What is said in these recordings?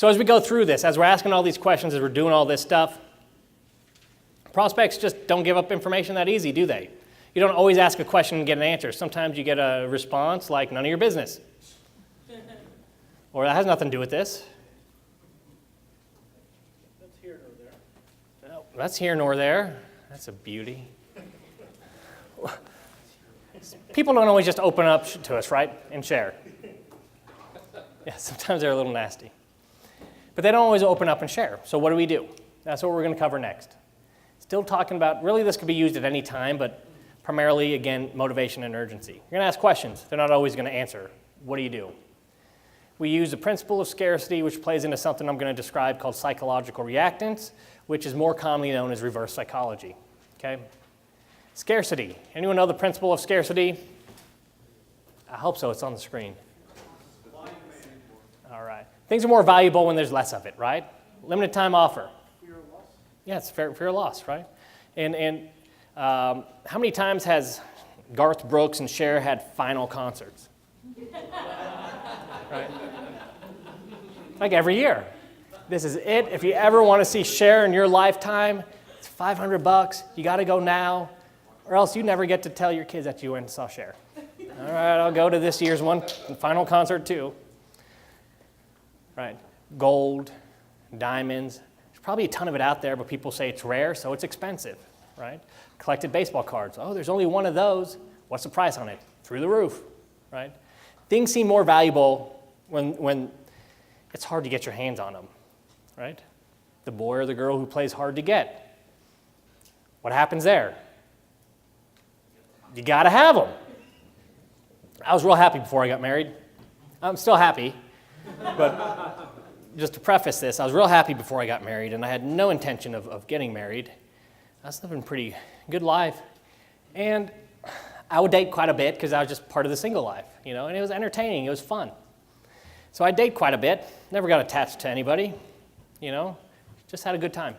So as we go through this, as we're asking all these questions, as we're doing all this stuff, prospects just don't give up information that easy, do they? You don't always ask a question and get an answer. Sometimes you get a response like, none of your business. Or that has nothing to do with this. That's here nor there. No, that's here nor there. That's a beauty. People don't always just open up to us, right, and share. Yeah, sometimes they're a little nasty. But they don't always open up and share. So what do? That's what we're going to cover next. Still talking about, really this could be used at any time, but primarily, again, motivation and urgency. You're going to ask questions. They're not always going to answer. What do? We use the principle of scarcity, which plays into something I'm going to describe called psychological reactance, which is more commonly known as reverse psychology. Okay? Scarcity. Anyone know the principle of scarcity? I hope so. It's on the screen. All right. Things are more valuable when there's less of it, right? Limited time offer. Fear of loss? Yeah, it's fear of loss, right? And how many times has Garth Brooks and Cher had final concerts? Right? Like every year. This is it. If you ever want to see Cher in your lifetime, it's $500. You got to go now, or else you never get to tell your kids that you went and saw Cher. All right, I'll go to this year's final concert too. Right? Gold, diamonds. There's probably a ton of it out there, but people say it's rare, so it's expensive. Right? Collected baseball cards. Oh, there's only one of those. What's the price on it? Through the roof. Right? Things seem more valuable when it's hard to get your hands on them. Right? The boy or the girl who plays hard to get. What happens there? You got to have them. I was real happy before I got married. I'm still happy, but just to preface this, I was real happy before I got married, and I had no intention of getting married. I was living a pretty good life, and I would date quite a bit because I was just part of the single life, and it was entertaining, it was fun. So I date quite a bit, never got attached to anybody, just had a good time.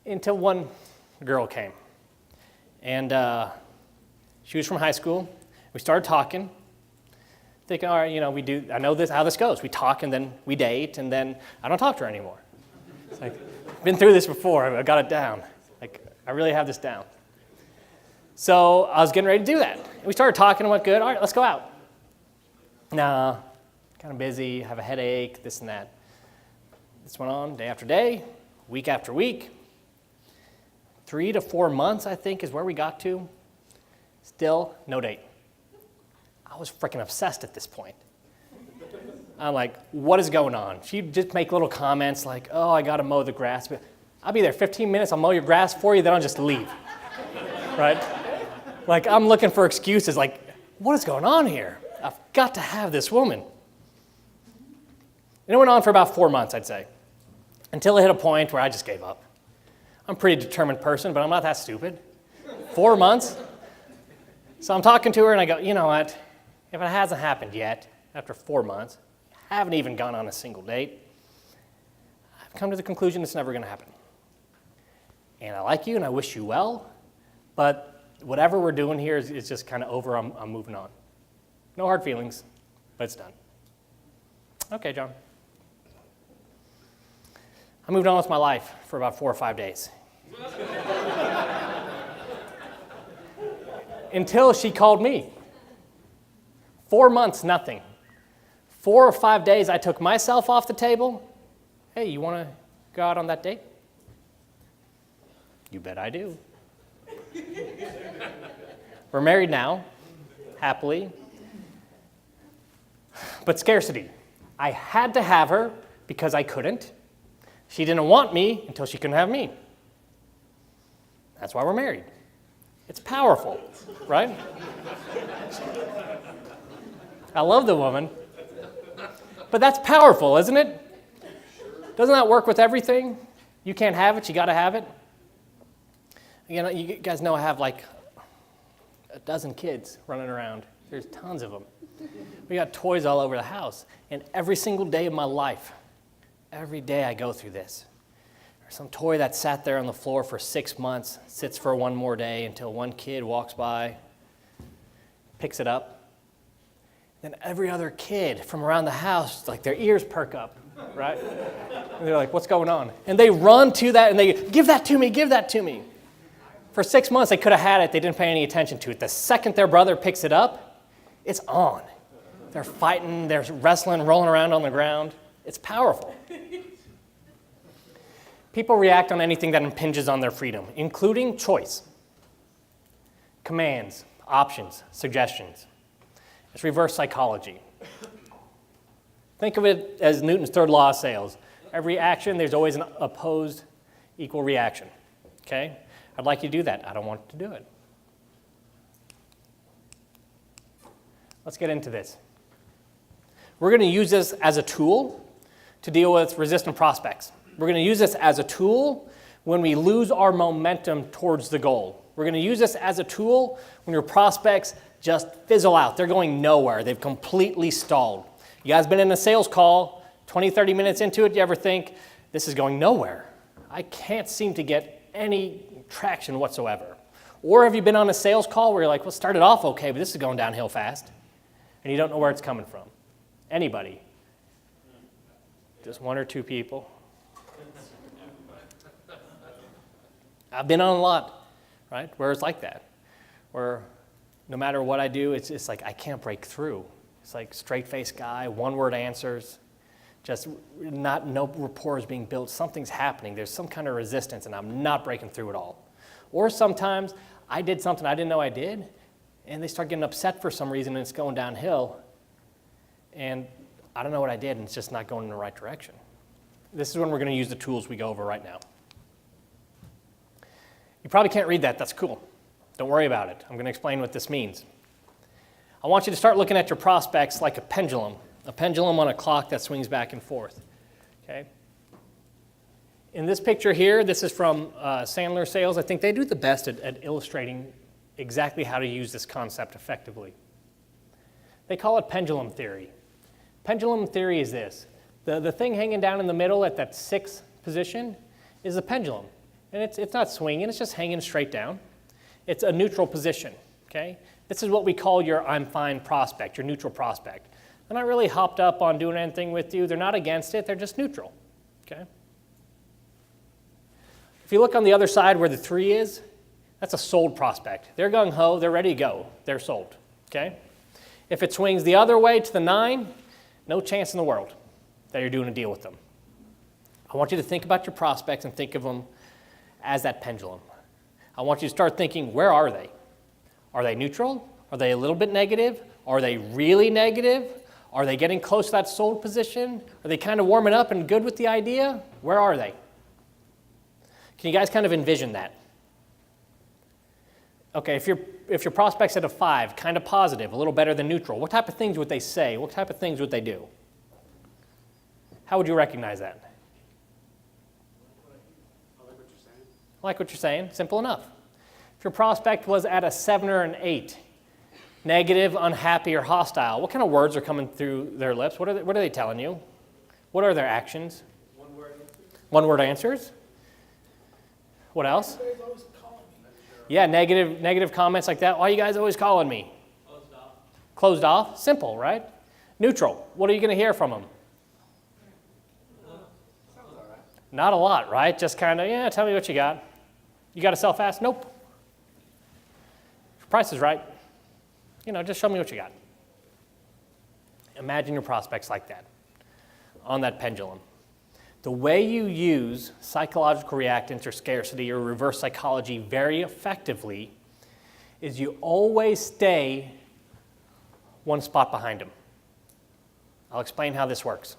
Until one girl came, and she was from high school. We started talking, thinking, all right, I know how this goes. We talk, and then we date, and then I don't talk to her anymore. It's like, I've been through this before. I got it down. I really have this down. So I was getting ready to do that. And we started talking and went, good. All right, let's go out. Nah, kind of busy, have a headache, this and that. This went on day after day, week after week. 3 to 4 months, I think, is where we got to. Still, no date. I was freaking obsessed at this point. I'm like, what is going on? She'd just make little comments like, oh, I got to mow the grass. But I'll be there 15 minutes, I'll mow your grass for you, then I'll just leave. Right? Like, I'm looking for excuses like, what is going on here? I've got to have this woman. And it went on for about 4 months, I'd say, until it hit a point where I just gave up. I'm a pretty determined person, but I'm not that stupid. 4 months? So I'm talking to her, and I go, you know what? If it hasn't happened yet, after 4 months, haven't even gone on a single date, I've come to the conclusion it's never going to happen. And I like you, and I wish you well, but whatever we're doing here is just kind of over. I'm moving on. No hard feelings, but it's done. Okay, John. I moved on with my life for about 4 or 5 days. Until she called me. 4 months, nothing. 4 or 5 days, I took myself off the table. Hey, you want to go out on that date? You bet I do. We're married now, happily. But scarcity. I had to have her because I couldn't. She didn't want me until she couldn't have me. That's why we're married. It's powerful, right? I love the woman. But that's powerful, isn't it? Doesn't that work with everything? You can't have it, you got to have it. You guys know I have like a dozen kids running around. There's tons of them. We got toys all over the house. And every single day of my life, every day I go through this. There's some toy that sat there on the floor for 6 months, sits for one more day until one kid walks by, picks it up. Then every other kid from around the house, like their ears perk up. right? And they're like, what's going on? And they run to that and they, give that to me, give that to me. For 6 months, they could have had it. They didn't pay any attention to it. The second their brother picks it up, it's on. They're fighting, they're wrestling, rolling around on the ground. It's powerful. People react on anything that impinges on their freedom, including choice, commands, options, suggestions. It's reverse psychology. Think of it as Newton's third law of sales. Every action, there's always an opposed equal reaction. Okay? I'd like you to do that. I don't want to do it. Let's get into this. We're going to use this as a tool to deal with resistant prospects. We're going to use this as a tool when we lose our momentum towards the goal. We're going to use this as a tool when your prospects just fizzle out. They're going nowhere. They've completely stalled. You guys been in a sales call, 20, 30 minutes into it, you ever think, this is going nowhere? I can't seem to get any traction whatsoever. Or have you been on a sales call where you're like, well, it started off okay, but this is going downhill fast, and you don't know where it's coming from? Anybody? Just one or two people? I've been on a lot, right, where it's like that, where no matter what I do, it's like I can't break through. It's like straight-faced guy, one-word answers, just no rapport is being built. Something's happening. There's some kind of resistance, and I'm not breaking through at all. Or sometimes I did something I didn't know I did, and they start getting upset for some reason, and it's going downhill, and I don't know what I did, and it's just not going in the right direction. This is when we're going to use the tools we go over right now. You probably can't read that. That's cool. Don't worry about it. I'm going to explain what this means. I want you to start looking at your prospects like a pendulum on a clock that swings back and forth. Okay? In this picture here, this is from Sandler Sales. I think they do the best at illustrating exactly how to use this concept effectively. They call it pendulum theory. Pendulum theory is this. The thing hanging down in the middle at that 6th position is a pendulum. And it's not swinging, it's just hanging straight down. It's a neutral position, okay? This is what we call your I'm fine prospect, your neutral prospect. They're not really hopped up on doing anything with you. They're not against it, they're just neutral, okay? If you look on the other side where the 3 is, that's a sold prospect. They're gung-ho, they're ready to go. They're sold, okay? If it swings the other way to the 9, no chance in the world that you're doing a deal with them. I want you to think about your prospects and think of them as that pendulum. I want you to start thinking, where are they? Are they neutral? Are they a little bit negative? Are they really negative? Are they getting close to that sold position? Are they kind of warming up and good with the idea? Where are they? Can you guys kind of envision that? Okay, if your prospect's at a 5, kind of positive, a little better than neutral, what type of things would they say? What type of things would they do? How would you recognize that? I like what you're saying. Simple enough. If your prospect was at a 7 or an 8, negative, unhappy, or hostile, what kind of words are coming through their lips? What are they telling you? What are their actions? One-word answers. What else? Yeah, negative comments like that. Why are you guys always calling me? Closed off. Simple, right? Neutral. What are you going to hear from them? Not a lot, right? Just kind of, yeah, tell me what you got. You got to sell fast? Nope. Price is right. Just show me what you got. Imagine your prospects like that, on that pendulum. The way you use psychological reactance or scarcity or reverse psychology very effectively is you always stay one spot behind them. I'll explain how this works.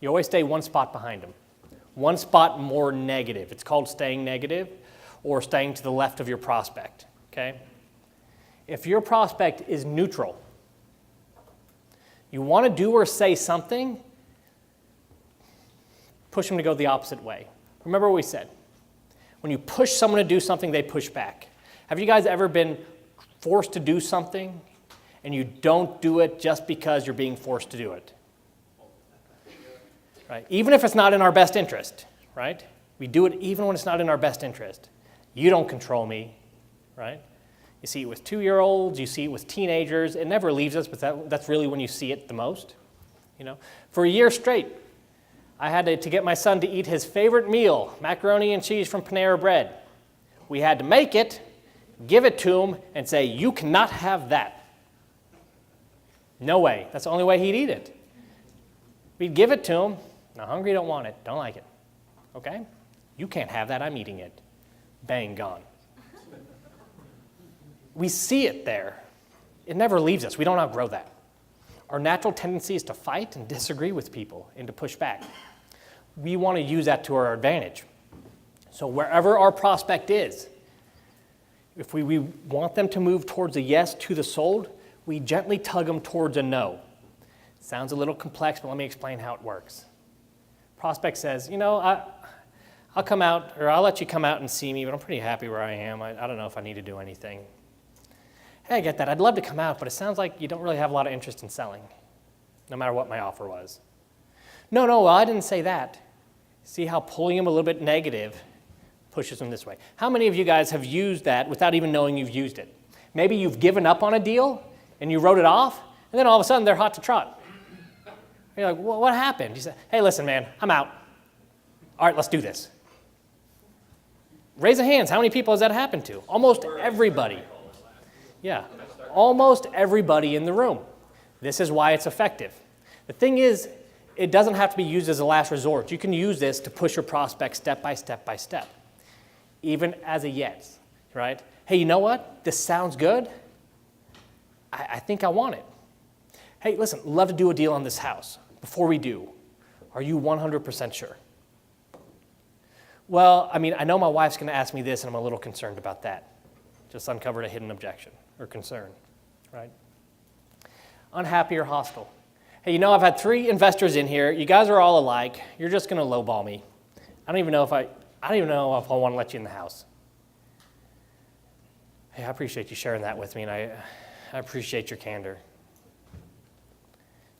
You always stay one spot behind them. One spot more negative. It's called staying negative or staying to the left of your prospect, okay? If your prospect is neutral, you want to do or say something, push them to go the opposite way. Remember what we said. When you push someone to do something, they push back. Have you guys ever been forced to do something and you don't do it just because you're being forced to do it? Right? Even if it's not in our best interest, right? We do it even when it's not in our best interest. You don't control me, right? You see it with 2-year-olds, you see it with teenagers. It never leaves us, but that's really when you see it the most. For a year straight, I had to get my son to eat his favorite meal, macaroni and cheese from Panera Bread. We had to make it, give it to him, and say, you cannot have that. No way. That's the only way he'd eat it. We'd give it to him. Not hungry, don't want it, don't like it. Okay? You can't have that, I'm eating it. Bang, gone. We see it there. It never leaves us. We don't outgrow that. Our natural tendency is to fight and disagree with people and to push back. We want to use that to our advantage. So wherever our prospect is, if we want them to move towards a yes to the sold, we gently tug them towards a no. Sounds a little complex, but let me explain how it works. Prospect says, I'll come out, or I'll let you come out and see me, but I'm pretty happy where I am. I don't know if I need to do anything. Hey, I get that. I'd love to come out, but it sounds like you don't really have a lot of interest in selling, no matter what my offer was. No, well, I didn't say that. See how pulling him a little bit negative pushes him this way. How many of you guys have used that without even knowing you've used it? Maybe you've given up on a deal, and you wrote it off, and then all of a sudden they're hot to trot. You're like, well, what happened? You say, hey, listen, man, I'm out. All right, let's do this. Raise the hands. How many people has that happened to? Almost everybody. Yeah, almost everybody in the room. This is why it's effective. The thing is, it doesn't have to be used as a last resort. You can use this to push your prospect step by step by step, even as a yes, right? Hey, you know what? This sounds good. I think I want it. Hey, listen, love to do a deal on this house. Before we do, are you 100% sure? Well, I know my wife's going to ask me this, and I'm a little concerned about that. Just uncovered a hidden objection or concern, right? Unhappy or hostile. Hey, I've had 3 investors in here. You guys are all alike. You're just going to lowball me. I don't even know if I want to let you in the house. Hey, I appreciate you sharing that with me, and I appreciate your candor.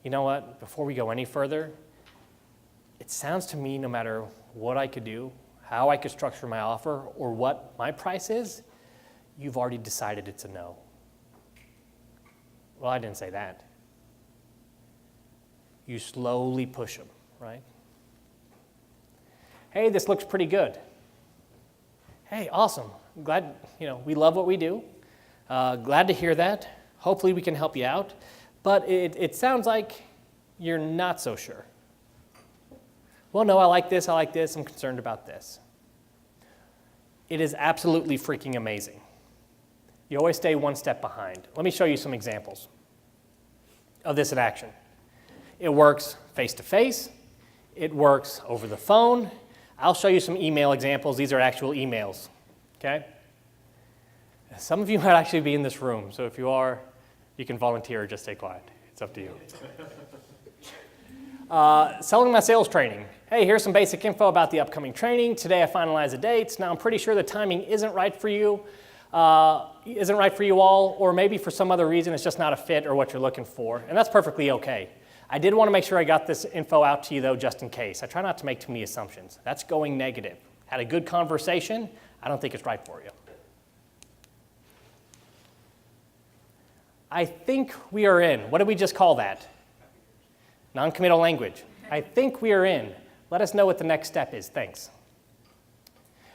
You know what? Before we go any further, it sounds to me no matter what I could do, how I could structure my offer, or what my price is, you've already decided it's a no. Well, I didn't say that. You slowly push them, right? Hey, this looks pretty good. Hey, awesome. Glad, we love what we do. Glad to hear that. Hopefully we can help you out. But it sounds like you're not so sure. Well, no, I like this, I'm concerned about this. It is absolutely freaking amazing. You always stay one step behind. Let me show you some examples of this in action. It works face-to-face. It works over the phone. I'll show you some email examples. These are actual emails, okay? Some of you might actually be in this room, so if you are, you can volunteer or just stay quiet. It's up to you. Selling my sales training. Hey, here's some basic info about the upcoming training. Today I finalized the dates. Now I'm pretty sure the timing isn't right for you all, or maybe for some other reason it's just not a fit or what you're looking for, and that's perfectly okay. I did want to make sure I got this info out to you though, just in case. I try not to make too many assumptions. That's going negative. Had a good conversation. I don't think it's right for you. I think we are in. What did we just call that? Non-committal language. I think we are in. Let us know what the next step is. Thanks.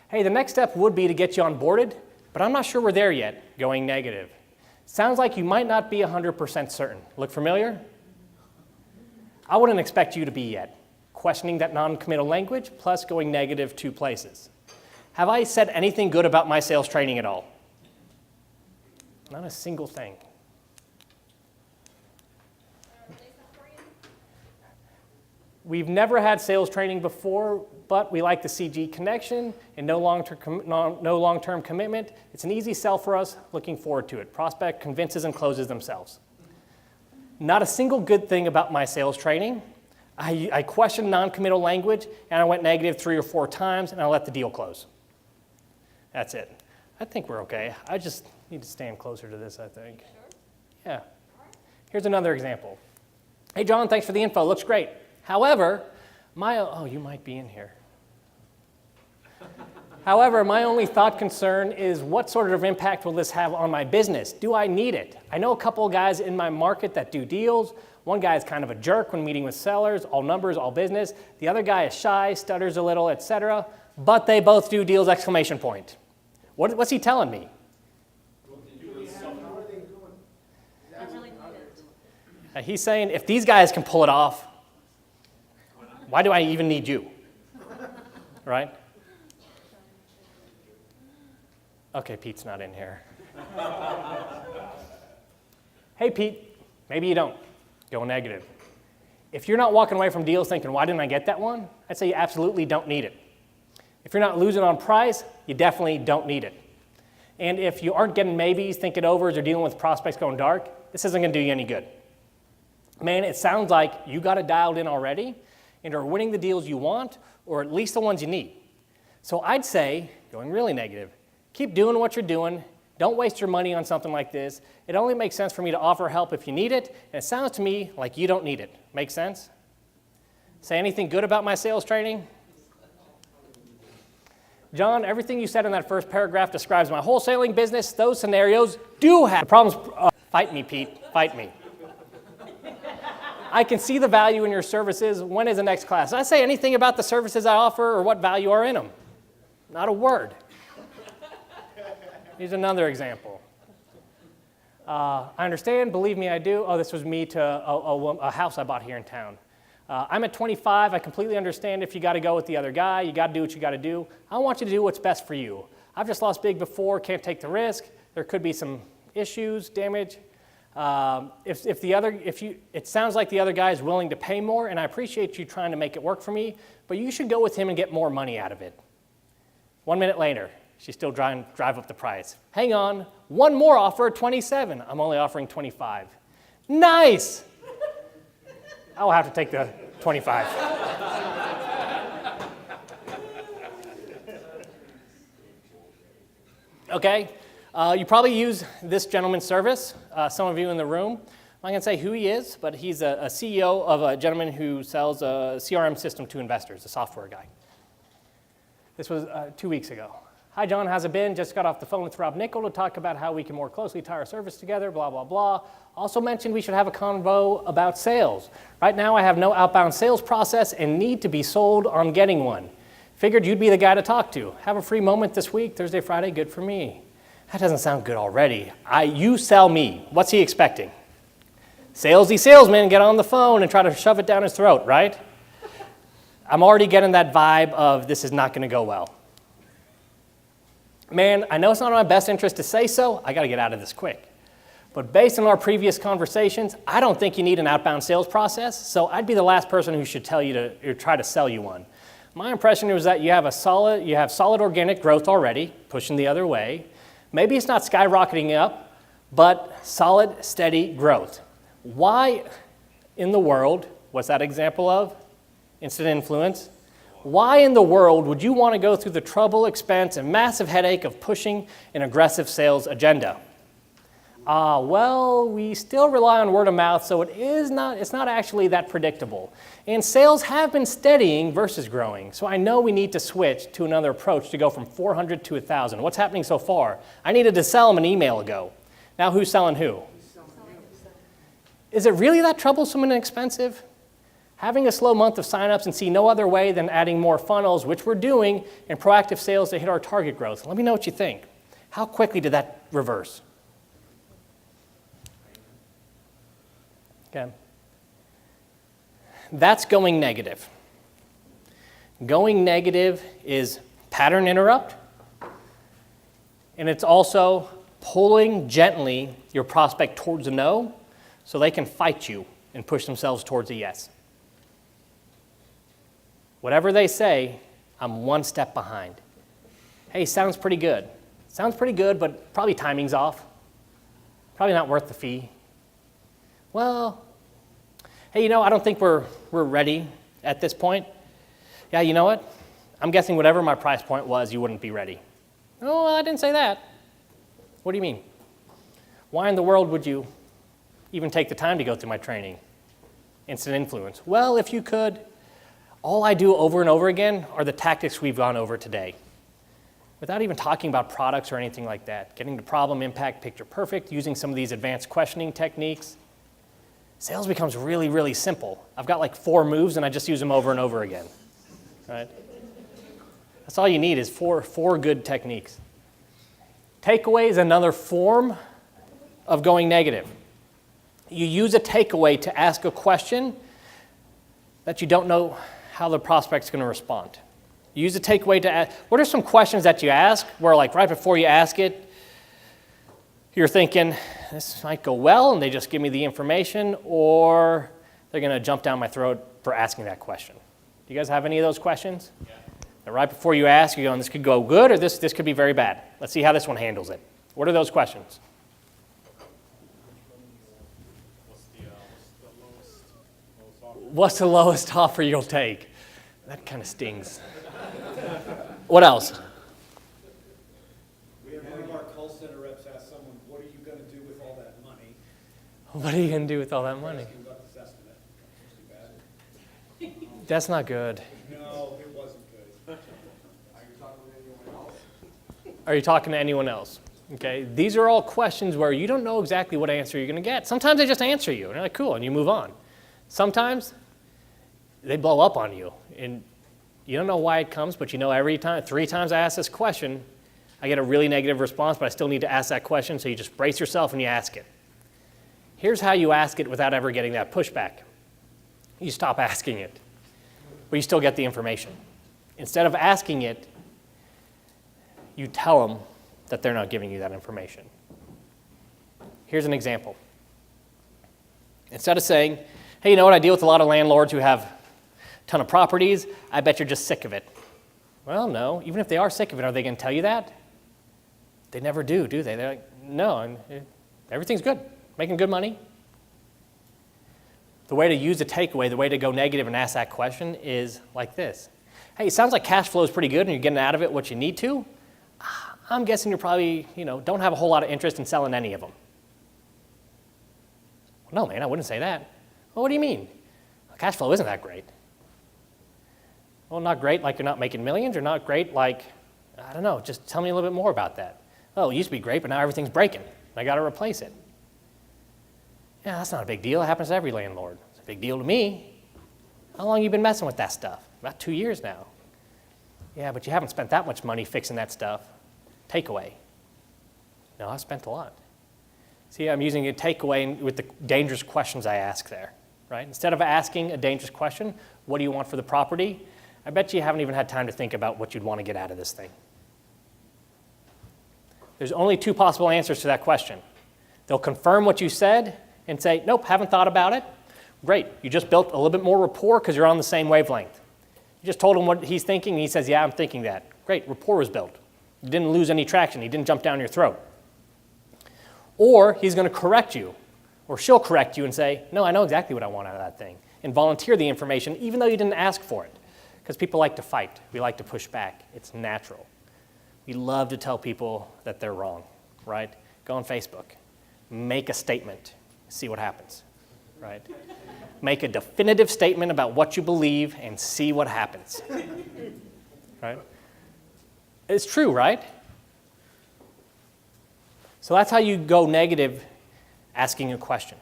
Hey, the next step would be to get you onboarded, but I'm not sure we're there yet, going negative. Sounds like you might not be 100% certain. Look familiar? I wouldn't expect you to be yet. Questioning that non-committal language plus going negative 2 places. Have I said anything good about my sales training at all? Not a single thing. We've never had sales training before, but we like the CG connection and no long-term commitment. It's an easy sell for us, looking forward to it. Prospect convinces and closes themselves. Not a single good thing about my sales training. I questioned non-committal language, and I went negative 3 or 4 times, and I let the deal close. That's it. I think we're okay. I just need to stand closer to this, I think. Sure. Yeah. Here's another example. Hey, John, thanks for the info. Looks great. However, you might be in here. However, my only thought concern is what sort of impact will this have on my business? Do I need it? I know a couple of guys in my market that do deals. One guy is kind of a jerk when meeting with sellers, all numbers, all business. The other guy is shy, stutters a little, etc. But they both do deals, exclamation point. What's he telling me? He's saying, if these guys can pull it off, why do I even need you? Right? Okay, Pete's not in here. Hey, Pete, maybe you don't. Go negative. If you're not walking away from deals thinking, why didn't I get that one? I'd say you absolutely don't need it. If you're not losing on price, you definitely don't need it. And if you aren't getting maybes, thinking overs, or dealing with prospects going dark, this isn't going to do you any good. Man, it sounds like you got it dialed in already and are winning the deals you want, or at least the ones you need. So I'd say, going really negative, keep doing what you're doing. Don't waste your money on something like this. It only makes sense for me to offer help if you need it, and it sounds to me like you don't need it. Make sense? Say anything good about my sales training? John, everything you said in that first paragraph describes my wholesaling business. Those scenarios do have problems. Fight me, Pete. Fight me. I can see the value in your services. When is the next class? Did I say anything about the services I offer or what value are in them? Not a word. Here's another example. I understand, believe me, I do. Oh, this was me to a house I bought here in town. I'm at 25. I completely understand if you got to go with the other guy. You got to do what you got to do. I want you to do what's best for you. I've just lost big before, can't take the risk. There could be some issues, damage. It sounds like the other guy is willing to pay more, and I appreciate you trying to make it work for me, but you should go with him and get more money out of it. 1 minute later, she's still trying to drive up the price. Hang on, one more offer at 27. I'm only offering 25. Nice! I'll have to take the 25. Okay, you probably use this gentleman's service, some of you in the room. I'm not going to say who he is, but he's a CEO of a gentleman who sells a CRM system to investors, a software guy. This was 2 weeks ago. Hi, John, how's it been? Just got off the phone with Rob Nickel to talk about how we can more closely tie our service together, blah, blah, blah. Also mentioned we should have a convo about sales. Right now, I have no outbound sales process and need to be sold on getting one. Figured you'd be the guy to talk to. Have a free moment this week, Thursday, Friday, good for me. That doesn't sound good already. You sell me. What's he expecting? Salesy salesman, get on the phone and try to shove it down his throat, right? I'm already getting that vibe of this is not going to go well. Man, I know it's not in my best interest to say so. I got to get out of this quick. But based on our previous conversations, I don't think you need an outbound sales process, so I'd be the last person who should tell you to or try to sell you one. My impression was that you have solid organic growth already, pushing the other way. Maybe it's not skyrocketing up, but solid, steady growth. Why in the world, what's that example of? Instant influence. Why in the world would you want to go through the trouble, expense, and massive headache of pushing an aggressive sales agenda? Well, we still rely on word of mouth, so it's not actually that predictable. And sales have been steadying versus growing, so I know we need to switch to another approach to go from 400 to 1,000. What's happening so far? I needed to sell them an email ago. Now who's selling who? Is it really that troublesome and expensive? Having a slow month of signups and see no other way than adding more funnels, which we're doing, and proactive sales to hit our target growth. Let me know what you think. How quickly did that reverse? Okay. That's going negative. Going negative is pattern interrupt, and it's also pulling gently your prospect towards a no so they can fight you and push themselves towards a yes. Whatever they say, I'm one step behind. Hey, sounds pretty good. Sounds pretty good, but probably timing's off. Probably not worth the fee. Well, hey, I don't think we're ready at this point. Yeah, you know what? I'm guessing whatever my price point was, you wouldn't be ready. Oh, well, I didn't say that. What do you mean? Why in the world would you even take the time to go through my training? Instant influence. Well, if you could. All I do over and over again are the tactics we've gone over today. Without even talking about products or anything like that. Getting to problem, impact, picture perfect, using some of these advanced questioning techniques. Sales becomes really, really simple. I've got like 4 moves and I just use them over and over again, right? That's all you need is four good techniques. Takeaway is another form of going negative. You use a takeaway to ask a question that you don't know how the prospect's going to respond. You use a takeaway to ask. What are some questions that you ask where, like, right before you ask it, you're thinking, this might go well, and they just give me the information, or they're going to jump down my throat for asking that question? Do you guys have any of those questions? Yeah. And right before you ask, you're going, this could go good, or this could be very bad. Let's see how this one handles it. What are those questions? What's the lowest offer you'll take? That kind of stings. What else? We have one of our call center reps ask someone, what are you going to do with all that money? What are you going to do with all that money? Asking about this estimate. Too bad. That's not good. No, it wasn't good. Are you talking to anyone else? Okay, these are all questions where you don't know exactly what answer you're going to get. Sometimes they just answer you, and you're like, cool, and you move on. Sometimes they blow up on you, and you don't know why it comes, but you know every time, 3 times I ask this question, I get a really negative response, but I still need to ask that question, so you just brace yourself and you ask it. Here's how you ask it without ever getting that pushback. You stop asking it, but you still get the information. Instead of asking it, you tell them that they're not giving you that information. Here's an example. Instead of saying, hey, you know what, I deal with a lot of landlords who have a ton of properties, I bet you're just sick of it. Well, no, even if they are sick of it, are they going to tell you that? They never do they? They're like, no, everything's good, making good money. The way to use a takeaway, the way to go negative and ask that question is like this. Hey, it sounds like cash flow is pretty good and you're getting out of it what you need to. I'm guessing you're probably, don't have a whole lot of interest in selling any of them. Well, no, man, I wouldn't say that. Well, what do you mean? Well, cash flow isn't that great. Well, not great like you're not making millions, or not great like, I don't know, just tell me a little bit more about that. Oh, it used to be great, but now everything's breaking. I got to replace it. Yeah, that's not a big deal. It happens to every landlord. It's a big deal to me. How long have you been messing with that stuff? About 2 years now. Yeah, but you haven't spent that much money fixing that stuff. Takeaway. No, I've spent a lot. See, I'm using a takeaway with the dangerous questions I ask there, right? Instead of asking a dangerous question, what do you want for the property? I bet you haven't even had time to think about what you'd want to get out of this thing. There's only 2 possible answers to that question. They'll confirm what you said and say, nope, haven't thought about it. Great, you just built a little bit more rapport because you're on the same wavelength. You just told him what he's thinking, and he says, yeah, I'm thinking that. Great, rapport was built. You didn't lose any traction. He didn't jump down your throat. Or he's going to correct you, or she'll correct you and say, no, I know exactly what I want out of that thing, and volunteer the information even though you didn't ask for it. Because people like to fight. We like to push back. It's natural. We love to tell people that they're wrong, right? Go on Facebook. Make a statement. See what happens, right? Make a definitive statement about what you believe and see what happens, right? It's true, right? So that's how you go negative asking a question,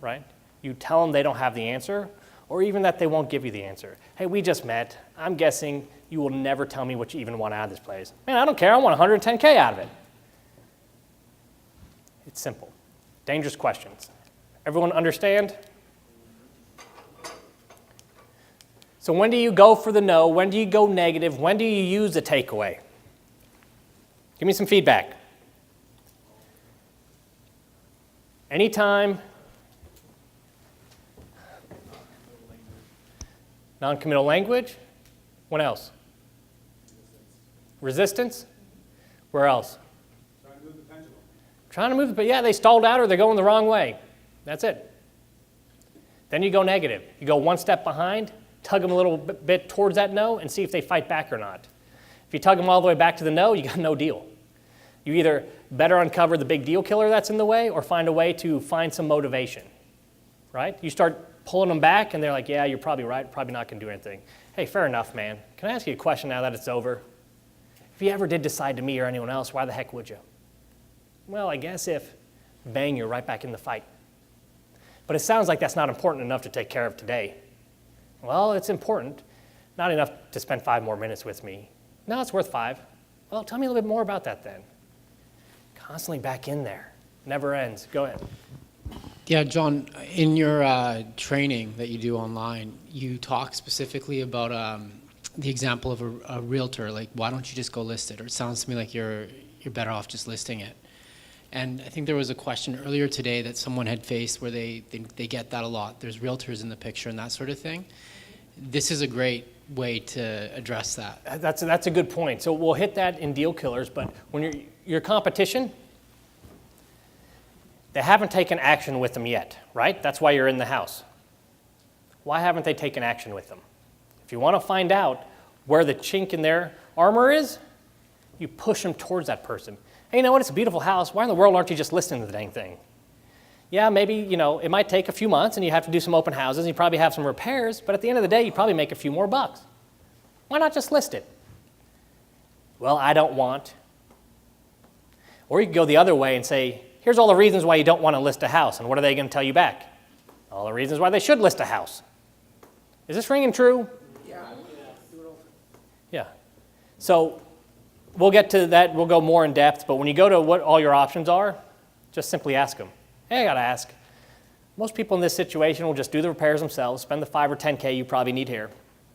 right? You tell them they don't have the answer, or even that they won't give you the answer. Hey, we just met. I'm guessing you will never tell me what you even want out of this place. Man, I don't care. I want 110K out of it. It's simple. Dangerous questions. Everyone understand? So when do you go for the no? When do you go negative? When do you use the takeaway? Give me some feedback. Anytime. Non-committal language. What else? Resistance. Where else? Trying to move the pendulum. Trying to move, but yeah, they stalled out or they're going the wrong way. That's it. Then you go negative. You go one step behind, tug them a little bit towards that no, and see if they fight back or not. If you tug them all the way back to the no, you got no deal. You either better uncover the big deal killer that's in the way or find a way to find some motivation, right? You start pulling them back, and they're like, yeah, you're probably right, probably not going to do anything. Hey, fair enough, man. Can I ask you a question now that it's over? If you ever did decide to me or anyone else, why the heck would you? Well, I guess if, bang, you're right back in the fight. But it sounds like that's not important enough to take care of today. Well, it's important. Not enough to spend 5 more minutes with me. No, it's worth 5. Well, tell me a little bit more about that then. Constantly back in there. Never ends. Go ahead. Yeah, John, in your training that you do online, you talk specifically about the example of a realtor. Like, why don't you just go list it? Or it sounds to me like you're better off just listing it. And I think there was a question earlier today that someone had faced where they get that a lot. There's realtors in the picture and that sort of thing. This is a great way to address that. That's a good point. So we'll hit that in deal killers, but when your competition, they haven't taken action with them yet, right? That's why you're in the house. Why haven't they taken action with them? If you want to find out where the chink in their armor is, you push them towards that person. Hey, you know what? It's a beautiful house. Why in the world aren't you just listing the dang thing? Yeah, maybe, it might take a few months and you have to do some open houses and you probably have some repairs, but at the end of the day, you probably make a few more bucks. Why not just list it? Well, I don't want. Or you could go the other way and say, here's all the reasons why you don't want to list a house. And what are they going to tell you back? All the reasons why they should list a house. Is this ringing true? Yeah. So we'll get to that. We'll go more in depth. But when you go to what all your options are, just simply ask them. Hey, I got to ask. Most people in this situation will just do the repairs themselves, spend the 5 or 10K you probably need here.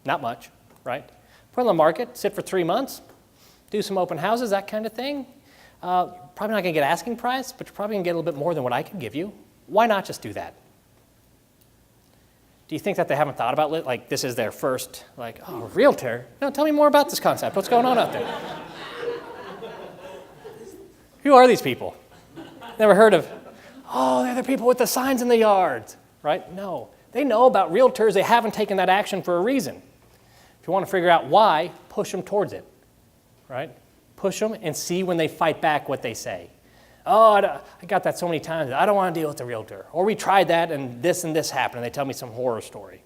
Not much, right? Put it on the market, sit for 3 months, do some open houses, that kind of thing. Probably not going to get asking price, but you're probably going to get a little bit more than what I can give you. Why not just do that? Do you think that they haven't thought about it? Like this is their first, a realtor? No, tell me more about this concept. What's going on out there? Who are these people? Never heard of, they're the people with the signs in the yards, right? No, they know about realtors. They haven't taken that action for a reason. If you want to figure out why, push them towards it, right? Push them and see when they fight back what they say. Oh, I got that so many times. I don't want to deal with the realtor. Or we tried that and this happened. And they tell me some horror story,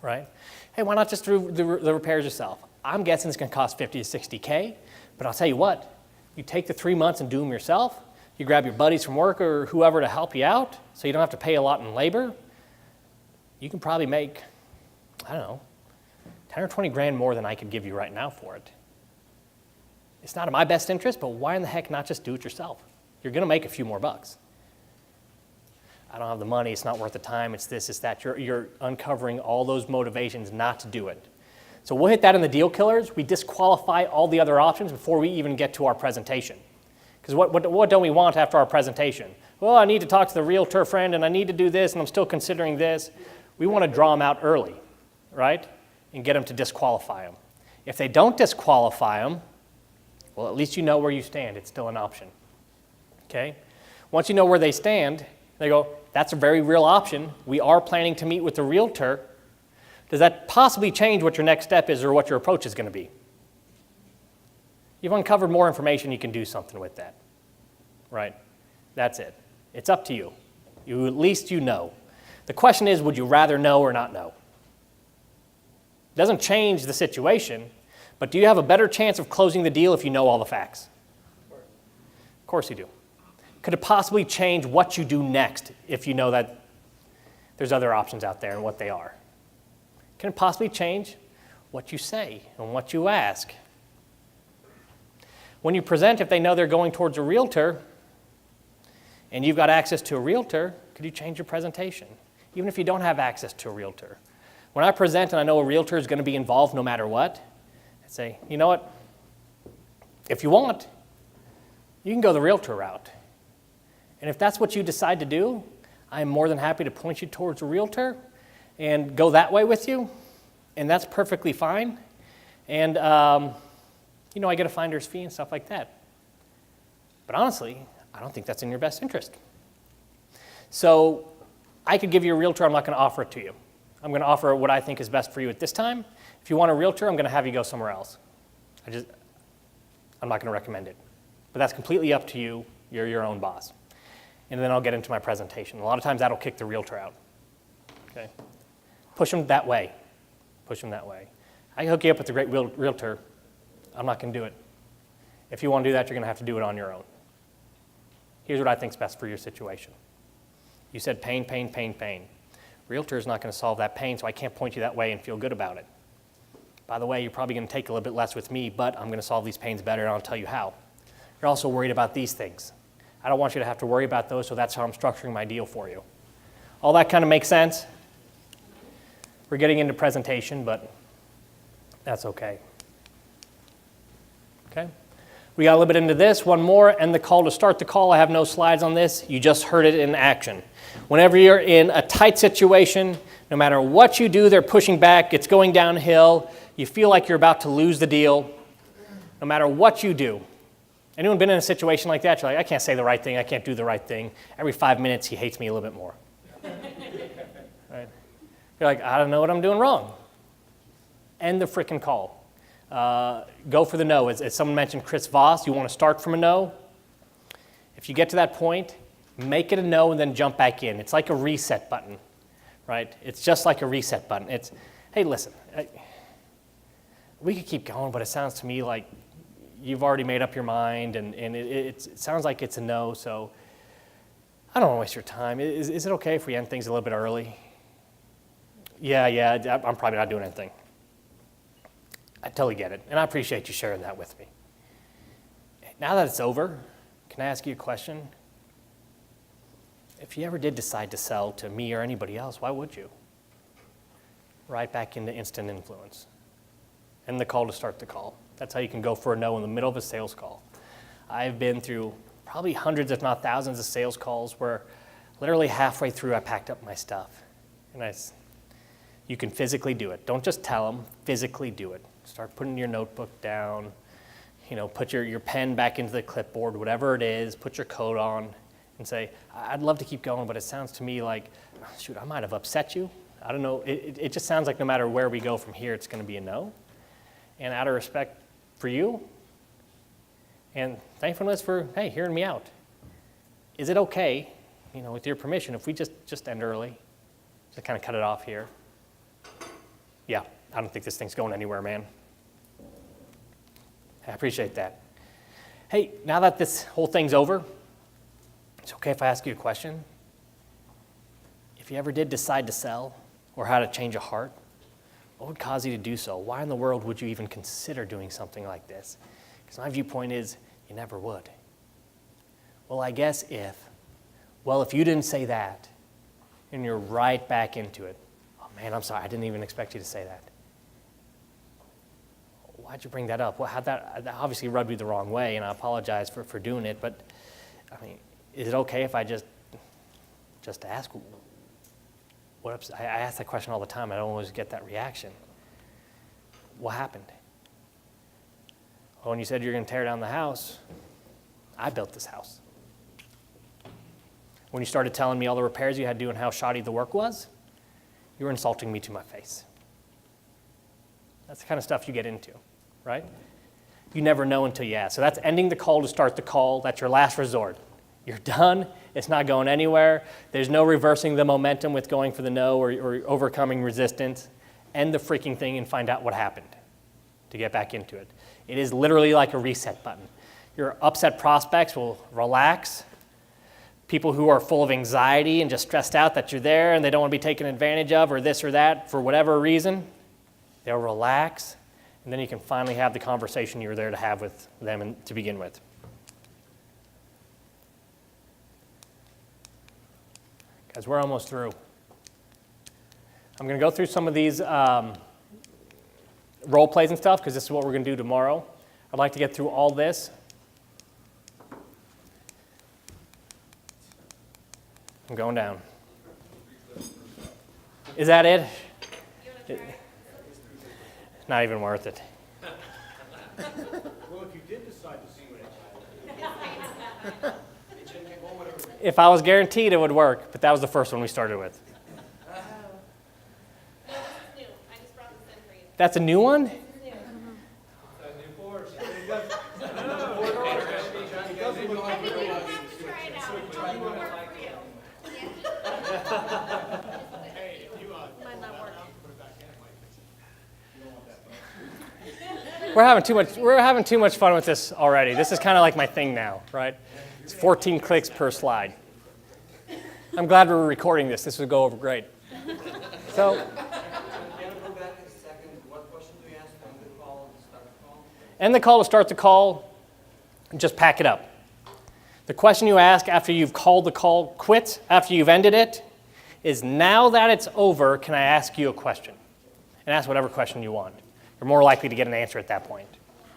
right? Hey, why not just do the repairs yourself? I'm guessing it's going to cost 50 to 60K, but I'll tell you what, you take the 3 months and do them yourself. You grab your buddies from work or whoever to help you out so you don't have to pay a lot in labor. You can probably make, 10 or 20 grand more than I could give you right now for it. It's not in my best interest, but why in the heck not just do it yourself? You're going to make a few more bucks. I don't have the money. It's not worth the time. It's this, it's that. You're uncovering all those motivations not to do it. So we'll hit that in the deal killers. We disqualify all the other options before we even get to our presentation. Because what don't we want after our presentation? Well, I need to talk to the realtor friend, and I need to do this, and I'm still considering this. We want to draw them out early, right? And get them to disqualify them. If they don't disqualify them, well, at least you know where you stand. It's still an option, okay? Once you know where they stand, they go, that's a very real option. We are planning to meet with the realtor. Does that possibly change what your next step is or what your approach is going to be? You've uncovered more information. You can do something with that, right? That's it. It's up to you. At least you know. The question is, would you rather know or not know? It doesn't change the situation. But do you have a better chance of closing the deal if you know all the facts? Of course you do. Could it possibly change what you do next if you know that there's other options out there and what they are? Can it possibly change what you say and what you ask? When you present, if they know they're going towards a realtor and you've got access to a realtor, could you change your presentation? Even if you don't have access to a realtor. When I present and I know a realtor is going to be involved no matter what, say, you know what, if you want, you can go the realtor route. And if that's what you decide to do, I am more than happy to point you towards a realtor and go that way with you, and that's perfectly fine. And, I get a finder's fee and stuff like that. But honestly, I don't think that's in your best interest. So I could give you a realtor, I'm not going to offer it to you. I'm going to offer what I think is best for you at this time. If you want a realtor, I'm going to have you go somewhere else. I'm not going to recommend it. But that's completely up to you. You're your own boss. And then I'll get into my presentation. A lot of times that'll kick the realtor out. Okay? Push them that way. Push them that way. I can hook you up with a great realtor. I'm not going to do it. If you want to do that, you're going to have to do it on your own. Here's what I think is best for your situation. You said pain, pain, pain, pain. Realtor is not going to solve that pain, so I can't point you that way and feel good about it. By the way, you're probably going to take a little bit less with me, but I'm going to solve these pains better, and I'll tell you how. You're also worried about these things. I don't want you to have to worry about those, so that's how I'm structuring my deal for you. All that kind of makes sense? We're getting into presentation, but that's okay. Okay? We got a little bit into this. One more, and the call to start the call. I have no slides on this. You just heard it in action. Whenever you're in a tight situation, no matter what you do, they're pushing back, it's going downhill, you feel like you're about to lose the deal, no matter what you do. Anyone been in a situation like that? You're like, I can't say the right thing, I can't do the right thing. Every 5 minutes, he hates me a little bit more. Right? You're like, I don't know what I'm doing wrong. End the frickin' call. Go for the no. As someone mentioned, Chris Voss, you want to start from a no. If you get to that point, make it a no and then jump back in. It's like a reset button, right? It's just like a reset button. It's, hey, listen, we could keep going, but it sounds to me like you've already made up your mind, and it sounds like it's a no, so I don't want to waste your time. Is it okay if we end things a little bit early? Yeah, I'm probably not doing anything. I totally get it, and I appreciate you sharing that with me. Now that it's over, can I ask you a question? If you ever did decide to sell to me or anybody else, why would you? Right back into instant influence. And the call to start the call. That's how you can go for a no in the middle of a sales call. I've been through probably hundreds, if not thousands, of sales calls where literally halfway through I packed up my stuff. And you can physically do it. Don't just tell them, physically do it. Start putting your notebook down, put your pen back into the clipboard, whatever it is, put your coat on, and say, I'd love to keep going, but it sounds to me like, shoot, I might have upset you. I don't know. It just sounds like no matter where we go from here, it's going to be a no. And out of respect for you, and thankfulness for, hey, hearing me out, is it okay, with your permission, if we just end early, just kind of cut it off here? Yeah, I don't think this thing's going anywhere, man. I appreciate that. Hey, now that this whole thing's over, it's okay if I ask you a question? If you ever did decide to sell or how to change a heart, what would cause you to do so? Why in the world would you even consider doing something like this? Because my viewpoint is you never would. Well, I guess if you didn't say that, and you're right back into it. Oh man, I'm sorry, I didn't even expect you to say that. Why'd you bring that up? Well, that obviously rubbed you the wrong way, and I apologize for doing it, but I mean, is it okay if I just ask? I ask that question all the time. I don't always get that reaction. What happened? Well, when you said you're going to tear down the house, I built this house. When you started telling me all the repairs you had to do and how shoddy the work was, you were insulting me to my face. That's the kind of stuff you get into, right? You never know until you ask. So that's ending the call to start the call. That's your last resort. You're done. It's not going anywhere. There's no reversing the momentum with going for the no or overcoming resistance. End the freaking thing and find out what happened to get back into it. It is literally like a reset button. Your upset prospects will relax. People who are full of anxiety and just stressed out that you're there and they don't want to be taken advantage of or this or that for whatever reason, they'll relax. And then you can finally have the conversation you were there to have with them to begin with. Guys, we're almost through. I'm going to go through some of these role plays and stuff because this is what we're going to do tomorrow. I'd like to get through all this. I'm going down. Is that it? Not even worth it. Well, if you did decide to see what If I was guaranteed it would work, but that was the first one we started with. No, this is new. I just brought this in for you. That's a new one? This is new. And we didn't have to try it out. It will work for you. Might not work. We're having too much fun with this already. This is kind of like my thing now, right? It's 14 clicks per slide. I'm glad we're recording this. This would go over great. So, Can you go back a second? What question do we ask when the call, start the call? end the call to start the call, and just pack it up. The question you ask after you've called the call quits, after you've ended it, is now that it's over, can I ask you a question? And ask whatever question you want. You're more likely to get an answer at that point.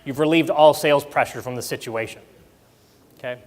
You've relieved all sales pressure from the situation. Okay?